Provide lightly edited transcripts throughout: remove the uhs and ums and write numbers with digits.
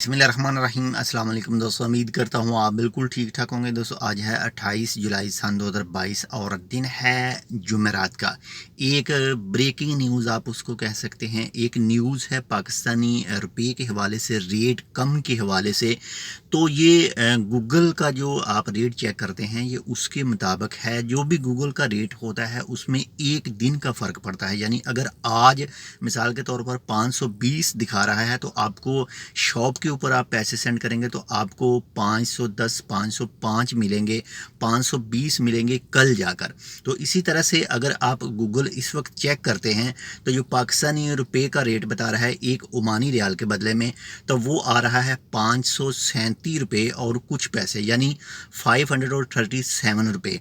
बिस्मिल्लाहिर्रहमानिर्रहीम। अस्सलाम वालेकुम दोस्तों, उम्मीद करता हूँ आप बिल्कुल ठीक ठाक होंगे। दोस्तों आज है 28 जुलाई सन 2022 और दिन है जुमेरात का। एक ब्रेकिंग न्यूज़ आप उसको कह सकते हैं। एक न्यूज़ है पाकिस्तानी रुपये के हवाले से, रेट कम के हवाले से। तो ये गूगल का जो आप रेट चेक करते हैं ये उसके मुताबिक है। जो भी गूगल का रेट होता है उसमें एक दिन का फ़र्क पड़ता है। यानी अगर आज मिसाल के तौर पर 520 दिखा रहा है तो आपको शॉप के ऊपर आप पैसे सेंड करेंगे तो आपको 510 505 मिलेंगे, 520 मिलेंगे कल जाकर। तो इसी तरह से अगर आप गूगल इस वक्त चेक करते हैं तो जो पाकिस्तानी रुपये का रेट बता रहा है एक ओमानी रियाल के बदले में, तो वो आ रहा है 537 रुपये और कुछ पैसे, यानी 537 रुपये।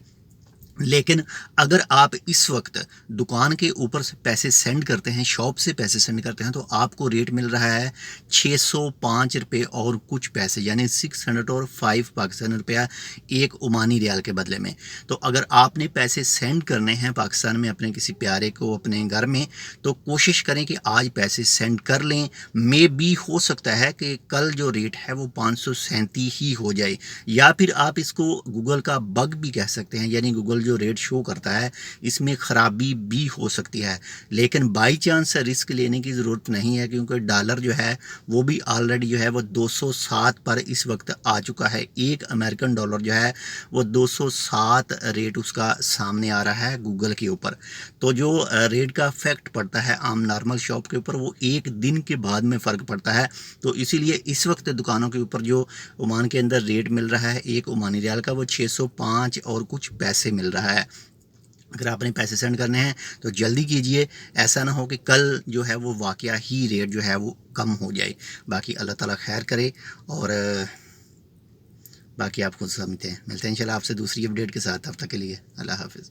लेकिन अगर आप इस वक्त दुकान के ऊपर से पैसे सेंड करते हैं, शॉप से पैसे सेंड करते हैं, तो आपको रेट मिल रहा है 605 रुपये और कुछ पैसे, यानी 605 पाकिस्तानी रुपया एक ओमानी रियाल के बदले में। तो अगर आपने पैसे सेंड करने हैं पाकिस्तान में अपने किसी प्यारे को अपने घर में, तो कोशिश करें कि आज पैसे सेंड कर लें। मे बी हो सकता है कि कल जो रेट है वो 537 ही हो जाए, या फिर आप इसको गूगल का बग भी कह सकते हैं। यानी गूगल जो रेट शो करता है इसमें ख़राबी भी हो सकती है। लेकिन बाई चांस रिस्क लेने की ज़रूरत नहीं है, क्योंकि डॉलर जो है वो भी ऑलरेडी जो है वो 207 पर इस वक्त आ चुका है। एक अमेरिकन डॉलर जो है वो 207 रेट उसका सामने आ रहा है गूगल के ऊपर। तो जो रेट का इफेक्ट पड़ता है आम नॉर्मल शॉप के ऊपर वो एक दिन के बाद में फ़र्क पड़ता है। तो इसीलिए इस वक्त दुकानों के ऊपर जो ओमान के अंदर रेट मिल रहा है एक ओमानी रियाल का, वो 605 और कुछ पैसे मिल रहा है। अगर आपने पैसे सेंड करने हैं तो जल्दी कीजिए, ऐसा ना हो कि कल जो है वो वाकया ही रेट जो है वो कम हो जाए। बाकी अल्लाह ताला खैर करे, और बाकी आप खुद समझते हैं। मिलते हैं इंशाल्लाह आपसे दूसरी अपडेट के साथ। तब तक के लिए अल्लाह हाफिज़।